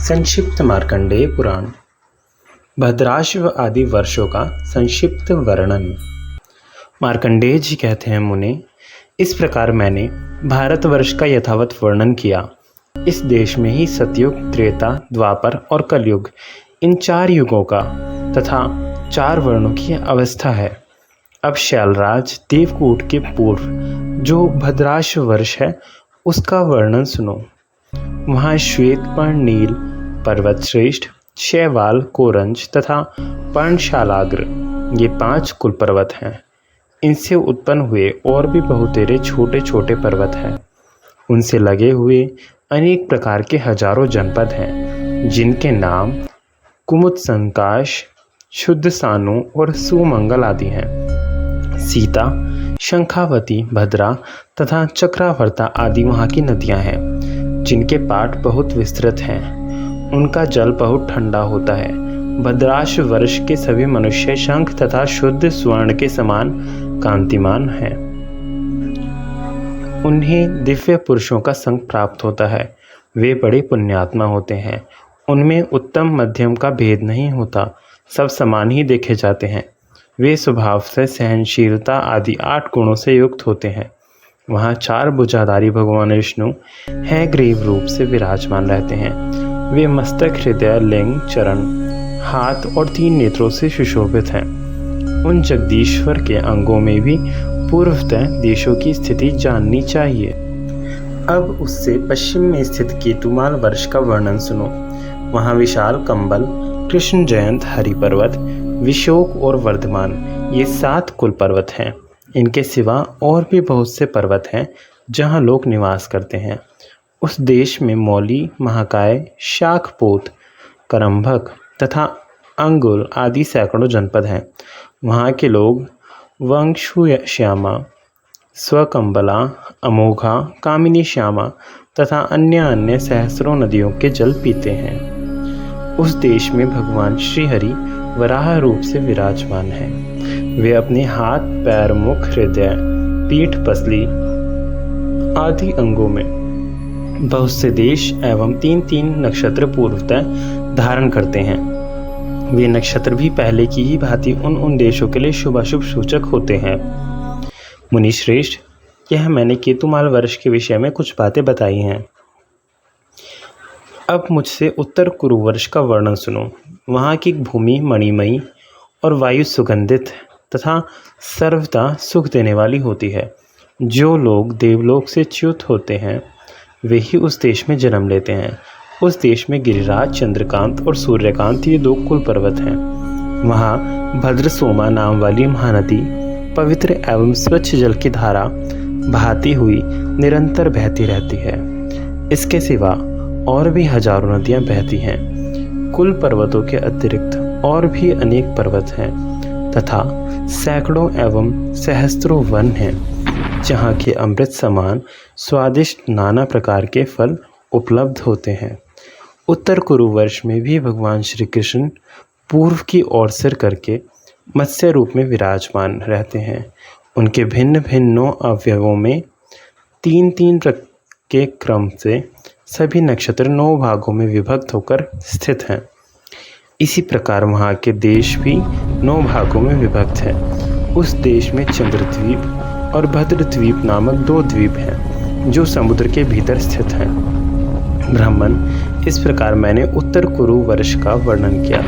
संक्षिप्त मार्कंडेय पुराण। भद्राश्व आदि वर्षों का संक्षिप्त वर्णन। मार्कंडेय जी कहते हैं, मुने, इस प्रकार मैंने भारतवर्ष का यथावत वर्णन किया। इस देश में ही सतयुग, त्रेता, द्वापर और कलयुग, इन 4 युगों का तथा 4 वर्णों की अवस्था है। अब शैलराज देवकूट के पूर्व जो भद्राश्व वर्ष है उसका वर्णन सुनो। वहाँ श्वेतपर्ण, नील, पर्वत श्रेष्ठ, शैवाल, कोरंज तथा पर्णशालाग्र, ये 5 कुल पर्वत हैं। इनसे उत्पन्न हुए और भी बहुतेरे छोटे छोटे पर्वत हैं। उनसे लगे हुए अनेक प्रकार के हजारों जनपद हैं, जिनके नाम कुमुद, संकाश, शुद्ध सानु और सुमंगल आदि हैं। सीता, शंखावती, भद्रा तथा चक्रावर्ता आदि वहाँ की नदियाँ हैं, जिनके पाट बहुत विस्तृत हैं। उनका जल बहुत ठंडा होता है। भद्राश्व वर्ष के सभी मनुष्य शंख तथा शुद्ध स्वर्ण के समान कांतिमान हैं। उन्हें दिव्य पुरुषों का संग प्राप्त होता है। वे बड़े पुण्यात्मा होते हैं। उनमें उत्तम मध्यम का भेद नहीं होता, सब समान ही देखे जाते हैं। वे स्वभाव से सहनशीलता आदि 8 गुणों से युक्त होते हैं। वहाँ 4 भुजाधारी भगवान विष्णु है ग्रीव रूप से विराजमान रहते हैं। वे मस्तक, हृदय, लिंग, चरण, हाथ और 3 नेत्रों से सुशोभित हैं। उन जगदीश्वर के अंगों में भी पूर्वतः देशों की स्थिति जाननी चाहिए। अब उससे पश्चिम में स्थित केतुमाल वर्ष का वर्णन सुनो। वहाँ विशाल कंबल, कृष्ण जयंत, हरि पर्वत, विशोक और वर्धमान, ये 7 कुल पर्वत हैं। इनके सिवा और भी बहुत से पर्वत हैं जहाँ लोग निवास करते हैं। उस देश में मौली, महाकाय, शाखपोत, करंभक तथा अंगुल आदि सैकड़ों जनपद हैं। वहाँ के लोग वंशुश्यामा, स्वकंबला, अमोघा, कामिनी श्यामा तथा अन्य सहस्रों नदियों के जल पीते हैं। उस देश में भगवान श्री हरि वराह रूप से विराजमान हैं। वे अपने हाथ, पैर, मुख, हृदय, पीठ, पसली आदि अंगों में बहुत से देश एवं 3-3 नक्षत्र पूर्वतः धारण करते हैं। वे नक्षत्र भी पहले की ही भांति उन देशों के लिए शुभाशुभ सूचक होते हैं। मुनि श्रेष्ठ, यह मैंने केतुमाल वर्ष के विषय में कुछ बातें बताई हैं। अब मुझसे उत्तर कुरु वर्ष का वर्णन सुनो। वहाँ की भूमि मणिमयी और वायु सुगंधित तथा सर्वदा सुख देने वाली होती है। जो लोग देवलोक से च्युत होते हैं वे ही उस देश में जन्म लेते हैं। उस देश में गिरिराज, चंद्रकांत और सूर्यकांत, ये 2 कुल पर्वत हैं। वहाँ भद्रसोमा नाम वाली महानदी पवित्र एवं स्वच्छ जल की धारा बहाती हुई निरंतर बहती रहती है। इसके सिवा और भी हजारों नदियाँ बहती हैं। कुल पर्वतों के अतिरिक्त और भी अनेक पर्वत हैं तथा सैकड़ों एवं सहस्त्रों वन हैं, जहाँ के अमृत समान स्वादिष्ट नाना प्रकार के फल उपलब्ध होते हैं। उत्तर कुरु वर्ष में भी भगवान श्री कृष्ण पूर्व की ओर सिर करके मत्स्य रूप में विराजमान रहते हैं। उनके भिन्न भिन्न 9 अवयवों में 3-3 के क्रम से सभी नक्षत्र 9 भागों में विभक्त होकर स्थित हैं। इसी प्रकार वहाँ के देश भी 9 भागों में विभक्त हैं। उस देश में चंद्रद्वीप और भद्रद्वीप नामक 2 द्वीप हैं, जो समुद्र के भीतर स्थित हैं। ब्राह्मण, इस प्रकार मैंने उत्तर कुरु वर्ष का वर्णन किया।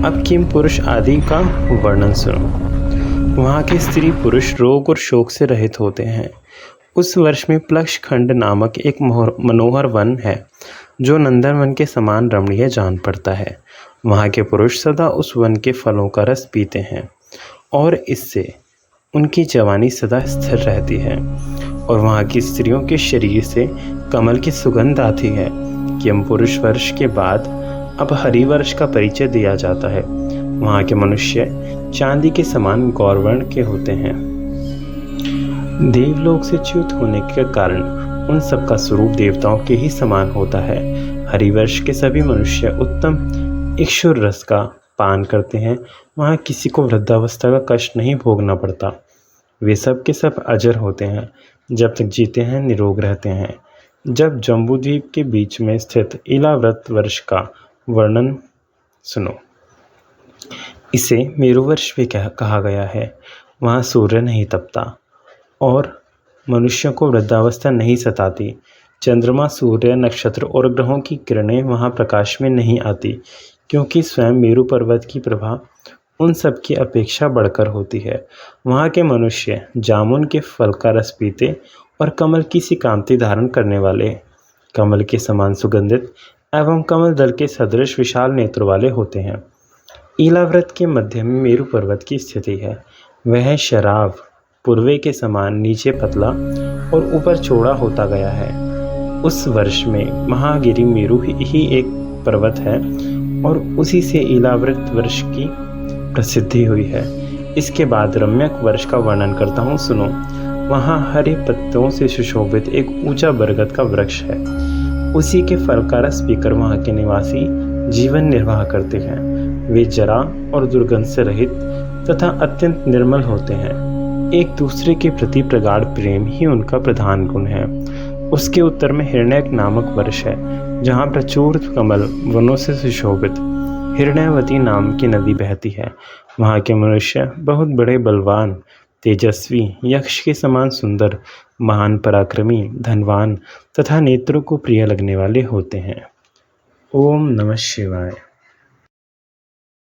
अब किम पुरुष आदि का वर्णन सुनो। वहाँ के स्त्री पुरुष रोग और शोक से रहित होते हैं। उस वर्ष में प्लक्षखंड नामक एक मनोहर वन है, जो नंदनवन के समान रमणीय जान पड़ता है। वहाँ के पुरुष सदा उस वन के फलों का रस पीते हैं और इससे उनकी जवानी सदा स्थिर रहती है। और वहाँ की स्त्रियों के शरीर से कमल की सुगंध आती है। यम पुरुष वर्ष के बाद अब हरिवर्ष का परिचय दिया जाता है। वहाँ के मनुष्य चांदी के समान गौरवर्ण के होते हैं। देवलोक से च्युत होने के कारण उन सब का स्वरूप देवताओं के ही समान होता है। हरिवर्ष के सभी मनुष्य उत्तम इक्षुर रस का पान करते हैं। वहाँ किसी को वृद्धावस्था का कष्ट नहीं भोगना पड़ता। वे सब के सब अजर होते हैं, जब तक जीते हैं निरोग रहते हैं। जब जम्बूद्वीप के बीच में स्थित इलाव्रत वर्ष का वर्णन सुनो। इसे मेरुवर्ष भी कहा गया है। वहाँ सूर्य नहीं तपता और मनुष्यों को वृद्धावस्था नहीं सताती। चंद्रमा, सूर्य, नक्षत्र और ग्रहों की किरणें वहाँ प्रकाश में नहीं आती, क्योंकि स्वयं मेरु पर्वत की प्रभा उन सब की अपेक्षा बढ़कर होती है। वहाँ के मनुष्य जामुन के फल का रस पीते और कमल की सी कांति धारण करने वाले, कमल के समान सुगंधित एवं कमल दल के सदृश विशाल नेत्र वाले होते हैं। इलाव्रत के मध्य में मेरु पर्वत की स्थिति है। वह शराब पूर्वे के समान नीचे पतला और ऊपर चौड़ा होता गया है। उस वर्ष में महागिरि मेरु ही एक पर्वत है और उसी से इलाव्रत वर्ष की प्रसिद्धि हुई है। इसके बाद रम्यक वर्ष का वर्णन करता हूँ, सुनो। वहाँ हरे पत्तों से सुशोभित एक ऊंचा बरगद का वृक्ष है। उसी के फल का रस पीकर वहाँ के निवासी जीवन निर्वाह करते हैं। वे जरा और दुर्गंध से रहित तथा अत्यंत निर्मल होते हैं। एक दूसरे के प्रति प्रगाढ़ प्रेम ही उनका प्रधान गुण है। उसके उत्तर में हिरण्यक नामक वर्ष है, जहाँ प्रचुर कमल वनों से सुशोभित हिरण्यवती नाम की नदी बहती है। वहाँ के मनुष्य बहुत बड़े, बलवान, तेजस्वी, यक्ष के समान सुंदर, महान, पराक्रमी, धनवान तथा नेत्रों को प्रिय लगने वाले होते हैं। ओम नमः शिवाय।